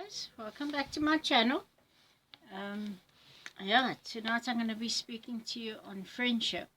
guys, welcome back to my channel. Yeah, tonight I'm going to be speaking to you on friendship.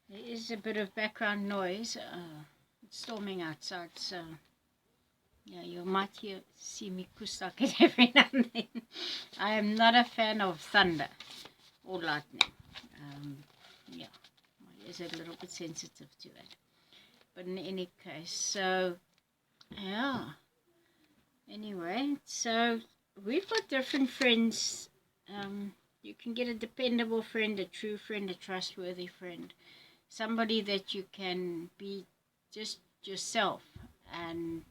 There is a bit of background noise. It's storming outside, so yeah, you might see me kustak every now and then. I am not a fan of thunder or lightning. Yeah, my ears are a little bit sensitive to that. But in any case, so yeah. Anyway, so we've got different friends. You can get a dependable friend, a true friend, a trustworthy friend, somebody that you can be just yourself, and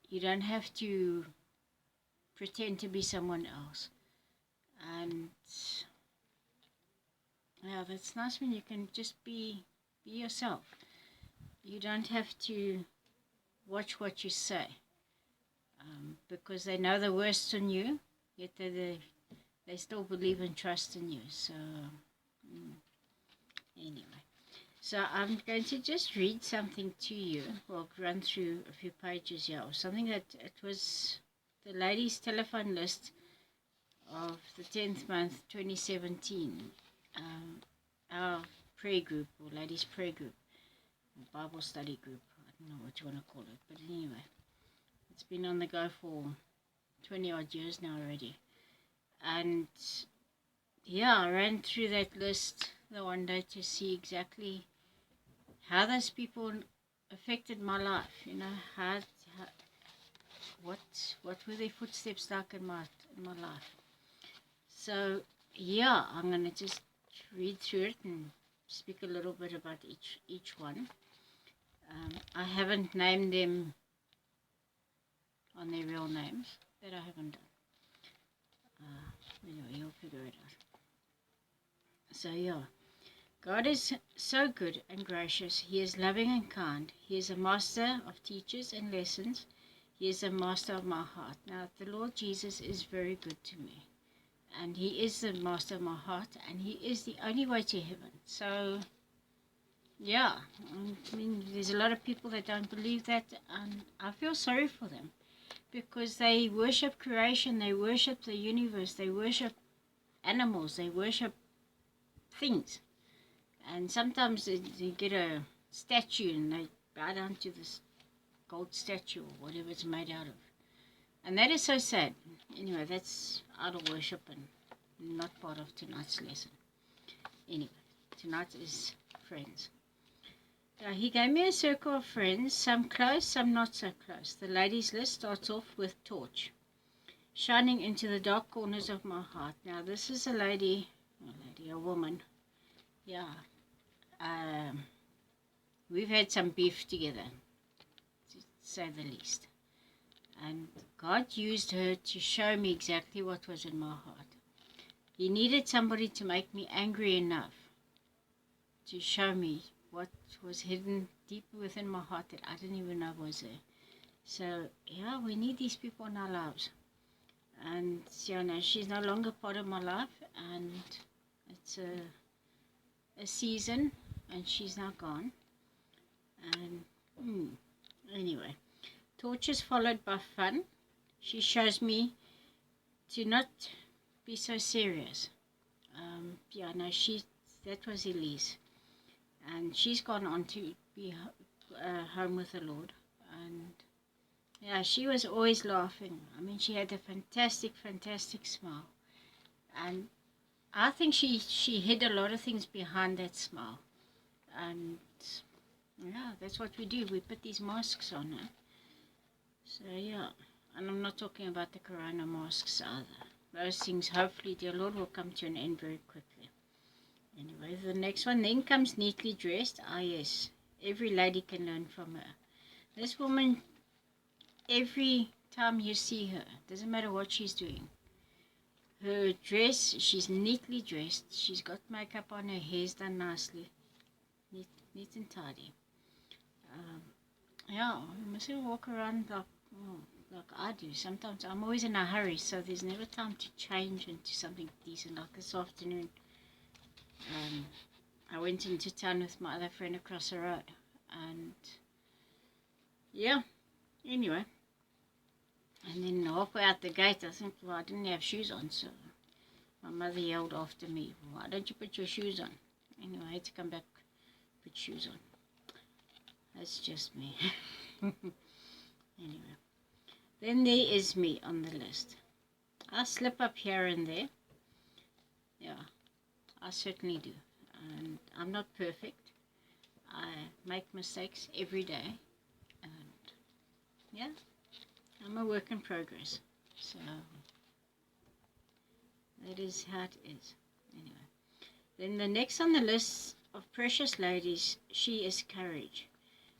you don't have to pretend to be someone else. And yeah, that's nice when you can just be yourself. You don't have to watch what you say, because they know the worst in you, yet they still believe and trust in you. So anyway, so I'm going to just read something to you. Well, run through a few pages here, or something that it was the ladies' telephone list of the 10th month 2017, our prayer group, or ladies' prayer group, or Bible study group, I don't know what you want to call it, but anyway, it's been on the go for 20 odd years now already. And yeah, I ran through that list the one day to see exactly how those people affected my life. You know, how what were their footsteps like in my life. So yeah, I'm gonna just read through it and speak a little bit about each one. I haven't named them on their real names. That I haven't done. Anyway, you'll figure it out. So yeah, God is so good and gracious. He is loving and kind. He is a master of teachers and lessons. He is a master of my heart. Now, the Lord Jesus is very good to me, and He is the master of my heart, and He is the only way to heaven. So yeah, I mean, there's a lot of people that don't believe that, and I feel sorry for them, because they worship creation, they worship the universe, they worship animals, they worship things. And sometimes they get a statue and they bow down to this gold statue or whatever it's made out of. And that is so sad. Anyway, that's idol worship and not part of tonight's lesson. Anyway, tonight is friends. He gave me a circle of friends, some close, some not so close. The ladies' list starts off with torch, shining into the dark corners of my heart. Now, this is a woman. Yeah. We've had some beef together, to say the least. And God used her to show me exactly what was in my heart. He needed somebody to make me angry enough to show me what was hidden deep within my heart that I didn't even know was there. So yeah, we need these people in our lives. And you know, she's no longer part of my life, and it's a season, and she's now gone. And anyway, torch is followed by fun. She shows me to not be so serious. Yeah, no, that was Elise, and she's gone on to be home with the Lord. And yeah, she was always laughing. I mean, she had a fantastic smile, and I think she hid a lot of things behind that smile. And yeah, that's what we do. We put these masks on her. So yeah, and I'm not talking about the corona masks either. Those things, hopefully, dear Lord, will come to an end very quickly. Anyway, the next one then comes neatly dressed. Ah yes, every lady can learn from her. This woman, every time you see her, doesn't matter what she's doing, her dress, she's neatly dressed. She's got makeup on, her hair's done nicely, neat and tidy. Yeah, you mustn't walk around like I do. Sometimes I'm always in a hurry, so there's never time to change into something decent. Like this afternoon, I went into town with my other friend across the road, and yeah, anyway, And then halfway out the gate, I think, well, I didn't have shoes on, so my mother yelled after me, why don't you put your shoes on? Anyway, I had to come back, put shoes on. That's just me. Anyway, then there is me on the list. I slip up here and there. Yeah, I certainly do. And I'm not perfect. I make mistakes every day. And yeah, I'm a work in progress. So that is how it is. Anyway, then the next on the list of precious ladies, she is courage.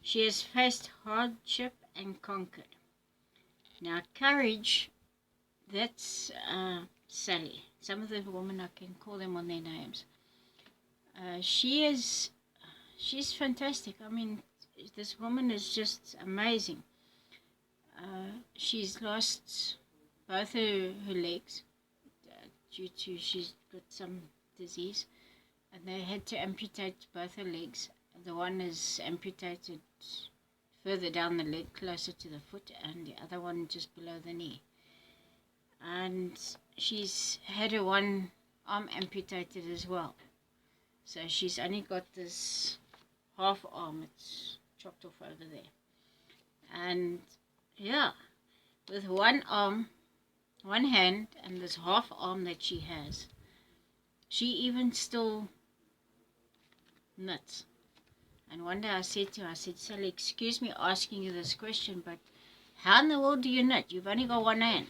She has faced hardship and conquered. Now, courage, that's Sally. Some of the women, I can call them on their names. She's fantastic. I mean, this woman is just amazing. She's lost both her legs due to she's got some disease, and they had to amputate both her legs. The one is amputated further down the leg, closer to the foot, and the other one just below the knee. And she's had her one arm amputated as well. So she's only got this half arm, it's chopped off over there. And yeah, with one arm, one hand, and this half arm that she has, she even still knits. And one day I said to her, I said, Sally, excuse me asking you this question, but how in the world do you knit? You've only got one hand.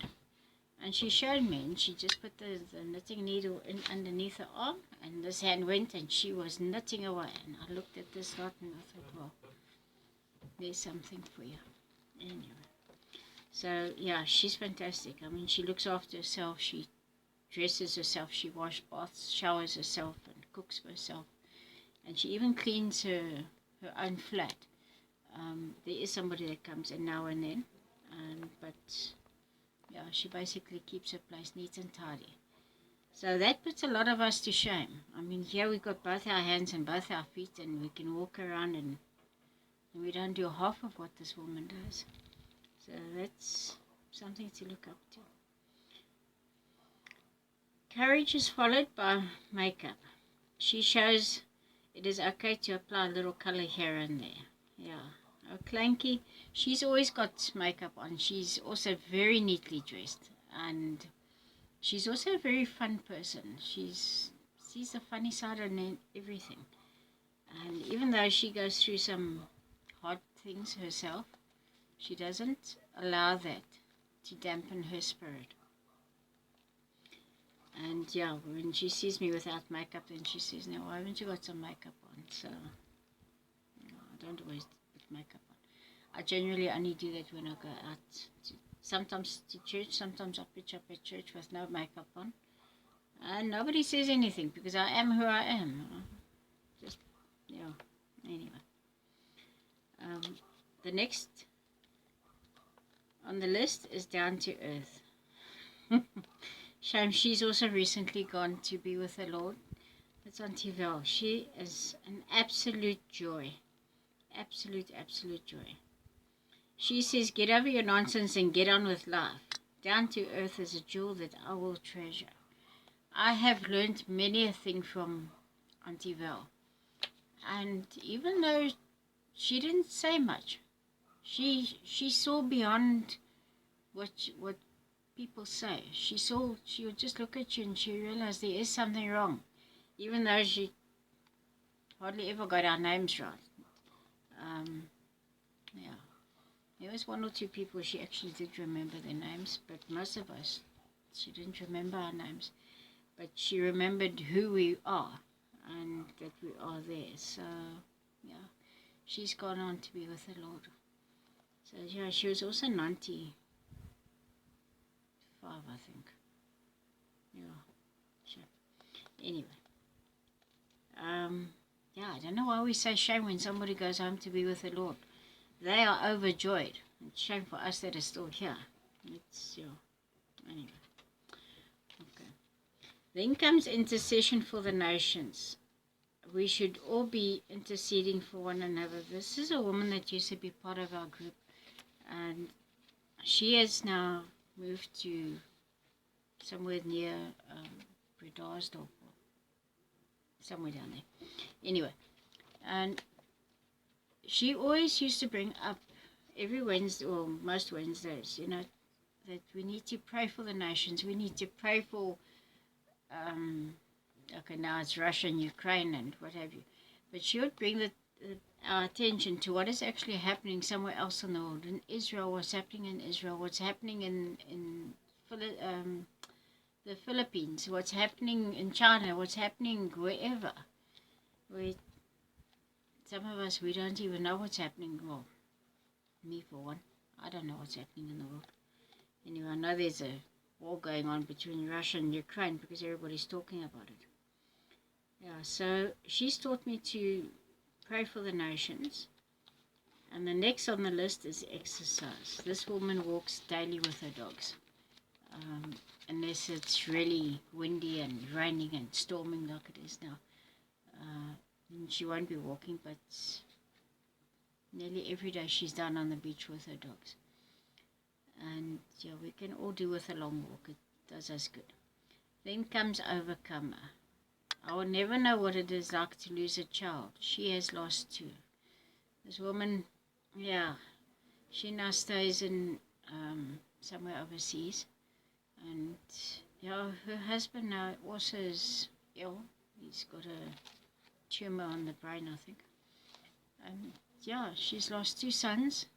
And she showed me, and she just put the knitting needle in underneath her arm, and this hand went, and she was knitting away. And I looked at this lot, and I thought, well, there's something for you. Anyway. So, yeah, she's fantastic. I mean, she looks after herself. She dresses herself. She washes baths, showers herself, and cooks for herself. And she even cleans her own flat. There is somebody that comes in now and then. But, yeah, she basically keeps her place neat and tidy. So that puts a lot of us to shame. I mean, here we've got both our hands and both our feet, and we can walk around, and we don't do half of what this woman does. So that's something to look up to. Courage is followed by makeup. She shows it is okay to apply a little color here and there. Yeah. Oh, Clanky, she's always got makeup on. She's also very neatly dressed. And she's also a very fun person. She sees the funny side in everything. And even though she goes through some hard things herself, she doesn't allow that to dampen her spirit. And yeah, when she sees me without makeup, then she says, "Now, why haven't you got some makeup on?" So, I don't always put makeup on. I generally only do that when I go out. Sometimes to church, sometimes I pitch up at church with no makeup on. And nobody says anything because I am who I am. Just, yeah, anyway. The next on the list is Down to Earth. Shame she's also recently gone to be with the Lord. It's Auntie Val. She is an absolute joy. Absolute joy. She says, get over your nonsense and get on with life. Down to Earth is a jewel that I will treasure. I have learned many a thing from Auntie Val. And even though she didn't say much, she saw beyond what people say. She would just look at you and she realized there is something wrong, even though she hardly ever got our names right. Yeah, there was one or two people she actually did remember their names, but most of us, she didn't remember our names, but she remembered who we are and that we are there. So yeah, she's gone on to be with the Lord. So yeah, she was also 95, I think. Yeah, sure. Anyway, yeah, I don't know why we say shame when somebody goes home to be with the Lord. They are overjoyed. It's shame for us that are still here. It's, yeah, anyway. Okay. Then comes intercession for the nations. We should all be interceding for one another. This is a woman that used to be part of our group, and she has now moved to somewhere near Bredasdorp, somewhere down there. Anyway, and she always used to bring up every Wednesday, or most Wednesdays, that we need to pray for the nations. We need to pray for, okay, now it's Russia and Ukraine and what have you. But she would bring our attention to what is actually happening somewhere else in the world. In Israel, what's happening in Israel, what's happening in the Philippines, what's happening in China, what's happening wherever. Some of us, we don't even know what's happening. Well, me for one, I don't know what's happening in the world. Anyway, I know there's a war going on between Russia and Ukraine because everybody's talking about it. Yeah, so she's taught me to pray for the nations. And the next on the list is exercise. This woman walks daily with her dogs. Unless it's really windy and raining and storming like it is now. She won't be walking, but nearly every day she's down on the beach with her dogs. And yeah, we can all do with a long walk. It does us good. Then comes Overcomer. I will never know what it is like to lose a child. She has lost 2. This woman, yeah, she now stays in somewhere overseas. And yeah, her husband now also is ill. He's got a tumor on the brain, I think. And yeah, she's lost 2 sons,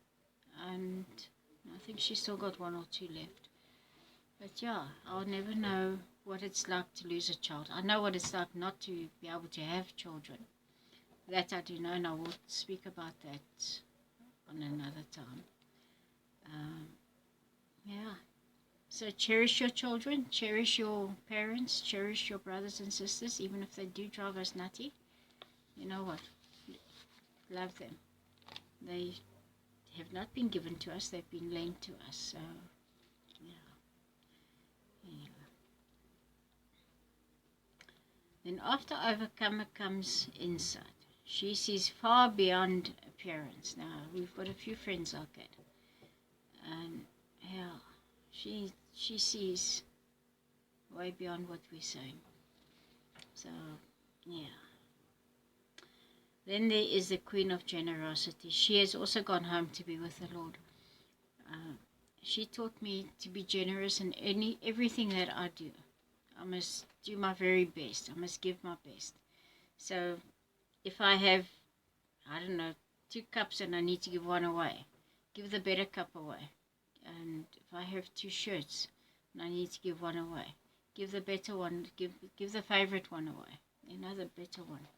and I think she's still got 1 or 2 left. But yeah, I'll never know what it's like to lose a child. I know what it's like not to be able to have children. That I do know, and I will speak about that on another time. Yeah. So cherish your children, cherish your parents, cherish your brothers and sisters, even if they do drive us nutty. You know what? Love them. They have not been given to us, they've been lent to us. So, yeah. Anyway. Then after Overcomer comes Insight. She sees far beyond appearance. Now, we've got a few friends like that. And, yeah, she sees way beyond what we're saying. So, yeah. Then there is the Queen of Generosity. She has also gone home to be with the Lord. She taught me to be generous in everything that I do. I must do my very best. I must give my best. So if I have, I don't know, 2 cups and I need to give 1 away, give the better cup away. And if I have 2 shirts and I need to give 1 away, give the better one, give the favorite one away, the better one.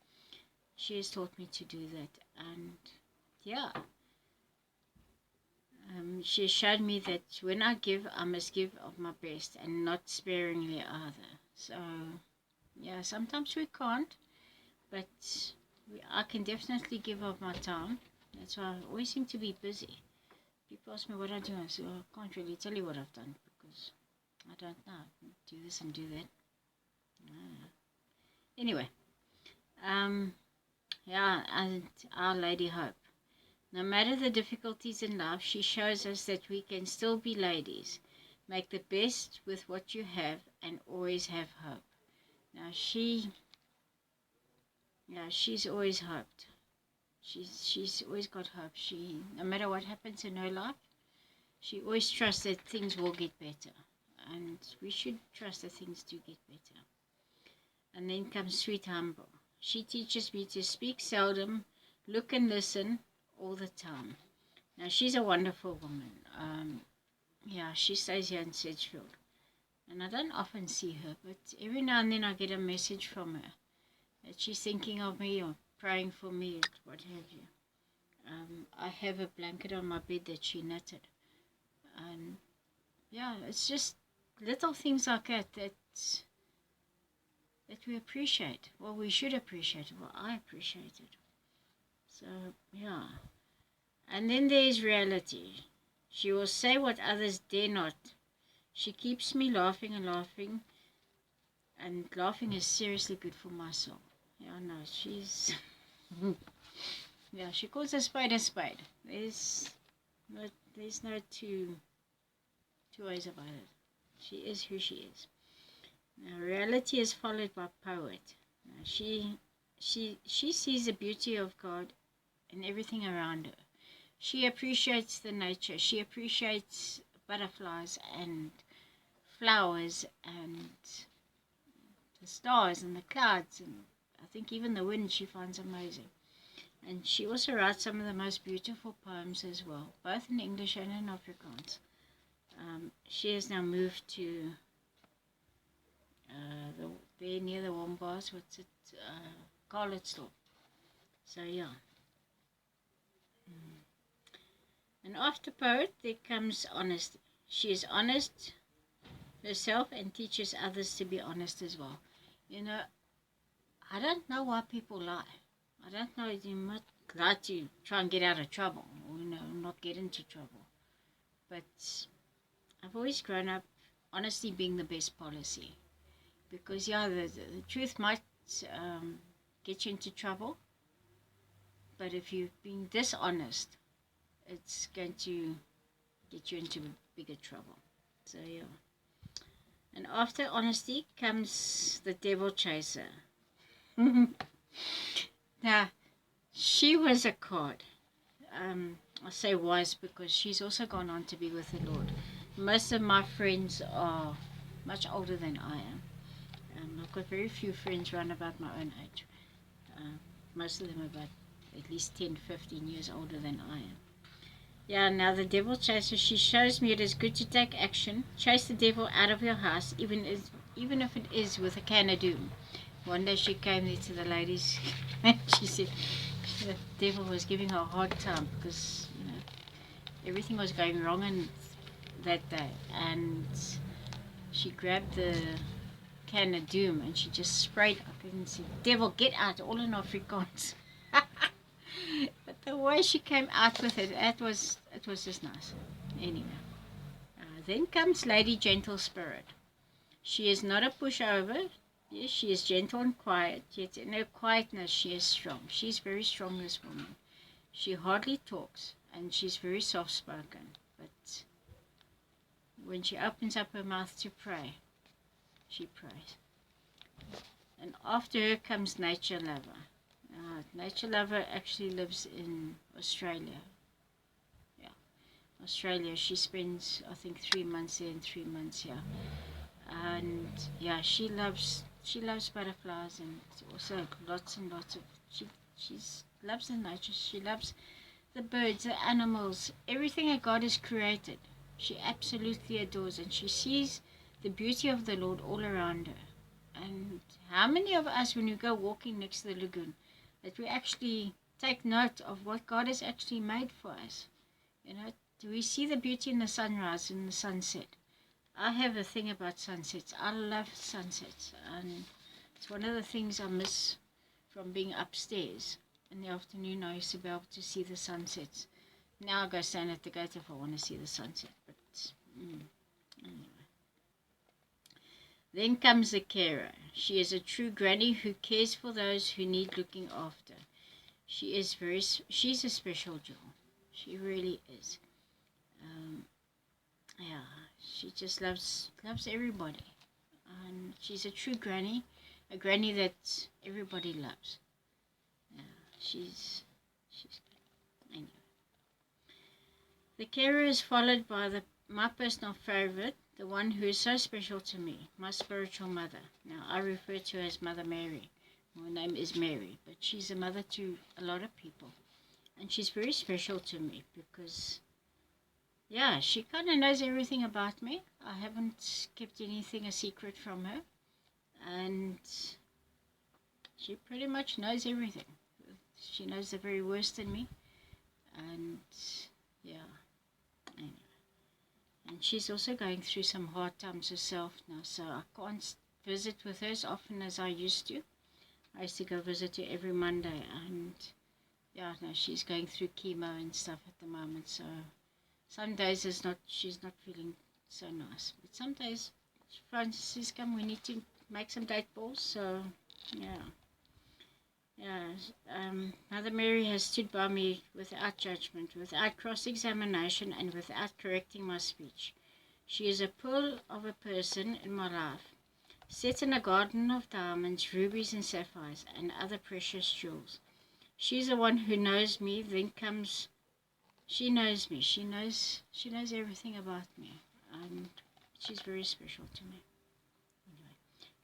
She has taught me to do that, and yeah, she has shown me that when I give, I must give of my best and not sparingly either. So yeah, sometimes we can't, but I can definitely give of my time. That's why I always seem to be busy. People ask me what I do, I say, I can't really tell you what I've done because I don't know. Do this and do that. Anyway, yeah, and Our Lady Hope. No matter the difficulties in life, she shows us that we can still be ladies. Make the best with what you have and always have hope. Now she's always hoped. She's always got hope. No matter what happens in her life, she always trusts that things will get better. And we should trust that things do get better. And then comes Sweet Humble. She teaches me to speak seldom, look and listen all the time. Now, she's a wonderful woman. Yeah, she stays here in Sedgefield. And I don't often see her, but every now and then I get a message from her that she's thinking of me or praying for me, what have you. I have a blanket on my bed that she knitted. And yeah, it's just little things like that we appreciate. Well, we should appreciate it. Well, I appreciate it. So, yeah. And then there is Reality. She will say what others dare not. She keeps me laughing and laughing. And laughing is seriously good for my soul. Yeah, no, she's... yeah, she calls a spade a spade. There's no two Two ways about it. She is who she is. Now, reality is followed by poet. Now, she sees the beauty of God in everything around her. She appreciates the nature. She appreciates butterflies and flowers and the stars and the clouds, and I think even the wind she finds amazing. And she also writes some of the most beautiful poems as well, both in English and in Afrikaans. She has now moved to there near the Wombas, what's it, Carletsdorp. So yeah. And after poet, there comes honesty. She is honest herself and teaches others to be honest as well. You know, I don't know why people lie. I don't know, you might lie to try and get out of trouble, or, not get into trouble. But I've always grown up honesty being the best policy. Because, yeah, the truth might get you into trouble, but if you've been dishonest, it's going to get you into bigger trouble. So, yeah. And after honesty comes the devil chaser. Now, she was a card. I say was because she's also gone on to be with the Lord. Most of my friends are much older than I am. I've got very few friends around about my own age. Most of them are about at least 10, 15 years older than I am. Yeah, now the devil chaser, she shows me it is good to take action. Chase the devil out of your house, even if it is with a can of doom. One day she came there to the ladies and she said the devil was giving her a hard time because, everything was going wrong in that day. And she grabbed the can of doom and she just sprayed up and said, "Devil, get out," all in Afrikaans. But the way she came out with it, it was just nice. Anyway, then comes Lady Gentle Spirit. She is not a pushover. Yes, she is gentle and quiet, yet in her quietness she is strong. She's very strong, this woman. She hardly talks, and she's very soft-spoken. But when she opens up her mouth to pray, she prays. And after her comes Nature Lover. Nature Lover actually lives in Australia. Yeah, Australia. She spends, I think, 3 months there and 3 months here. And yeah, she loves butterflies and also lots and lots of she loves the nature. She loves the birds, the animals, everything that God has created. She absolutely adores, and she sees the beauty of the Lord all around her. And how many of us, when we go walking next to the lagoon, that we actually take note of what God has actually made for us? Do we see the beauty in the sunrise and the sunset? I have a thing about sunsets. I love sunsets, and it's one of the things I miss from being upstairs. In the afternoon, I used to be able to see the sunsets. Now I go stand at the gate if I want to see the sunset. But anyway. Then comes the carer. She is a true granny who cares for those who need looking after. She's a special jewel. She really is. Yeah, she just loves everybody, and she's a true granny, a granny that everybody loves. Yeah, she's good. Anyway, the carer is followed by my personal favorite, the one who is so special to me, my spiritual mother. Now I refer to her as Mother Mary. Her name is Mary, but she's a mother to a lot of people, and she's very special to me because, yeah, she kind of knows everything about me. I haven't kept anything a secret from her. And she pretty much knows everything. She knows the very worst in me. And, yeah, anyway. And she's also going through some hard times herself now. So I can't visit with her as often as I used to. I used to go visit her every Monday. And, yeah, no, she's going through chemo and stuff at the moment. So some days she's not feeling so nice. But some days, Francis, come, we need to make some date balls. So, yeah. Mother Mary has stood by me without judgment, without cross-examination, and without correcting my speech. She is a pearl of a person in my life, set in a garden of diamonds, rubies and sapphires, and other precious jewels. She's the one who knows me. Then comes, she knows me. She knows everything about me, and she's very special to me. Anyway,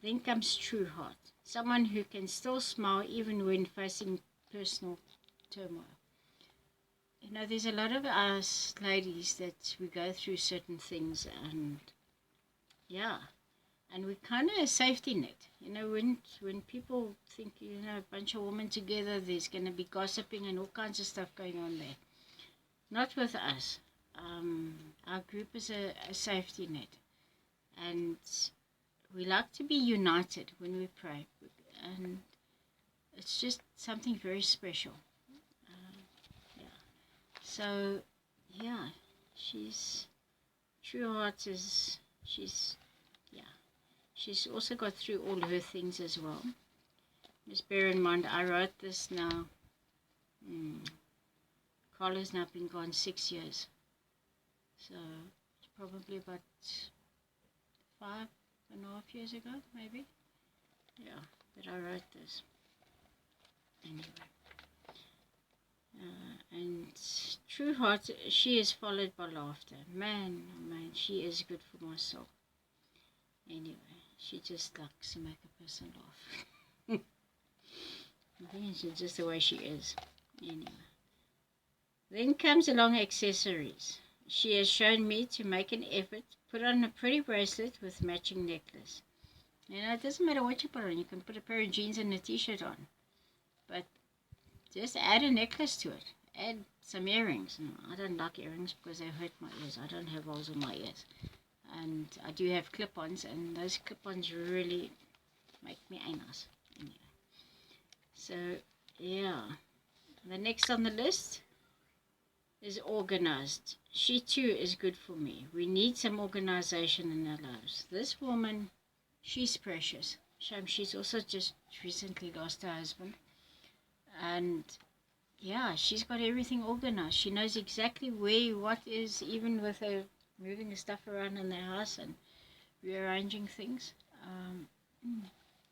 then comes true heart, someone who can still smile even when facing personal turmoil. You know, there's a lot of us ladies that we go through certain things, and yeah, and we kind of a safety net. You know, when people think, you know, a bunch of women together, there's going to be gossiping and all kinds of stuff going on there. Not with us. Our group is a safety net, and we like to be united when we pray, and it's just something very special. Yeah. So, yeah, she's True Heart is she's also got through all her things as well. Just bear in mind, I wrote this now. Carla's now been gone 6 years, so it's probably about 5.5 years ago, maybe. Yeah, that I wrote this. Anyway, and True Heart, she is followed by laughter. Man, oh man, she is good for my soul. Anyway, she just likes to make a person laugh. I think it's just the way she is. Anyway. Then comes along accessories. She has shown me to make an effort, put on a pretty bracelet with matching necklace. You know, it doesn't matter what you put on. You can put a pair of jeans and a t-shirt on. But just add a necklace to it. Add some earrings. No, I don't like earrings because they hurt my ears. I don't have holes in my ears. And I do have clip-ons, and those clip-ons really make me anxious. Anyway. So, yeah. The next on the list is organized. She too is good for me. We need some organization in our lives. This woman, she's precious. Shame she's also just recently lost her husband. And yeah, she's got everything organized. She knows exactly where, what is, even with her moving the stuff around in the house and rearranging things.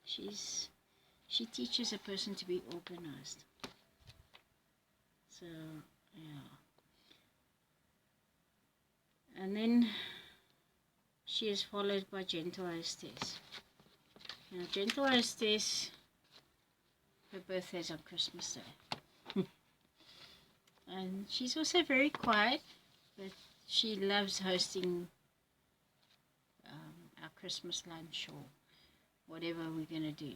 She teaches a person to be organized. So, yeah. And then she is followed by Gentle Hostess. Now, Gentle Hostess, her birthday is on Christmas Day. And she's also very quiet, but she loves hosting our Christmas lunch or whatever we're going to do.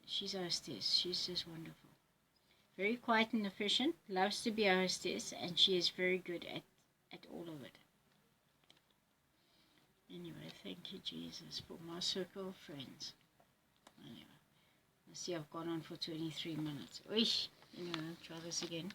She's a hostess. She's just wonderful. Very quiet and efficient, loves to be a hostess, and she is very good at all of it. Anyway, thank you, Jesus, for my circle of friends. Anyway, let's see, I've gone on for 23 minutes. Anyway, I'll try this again.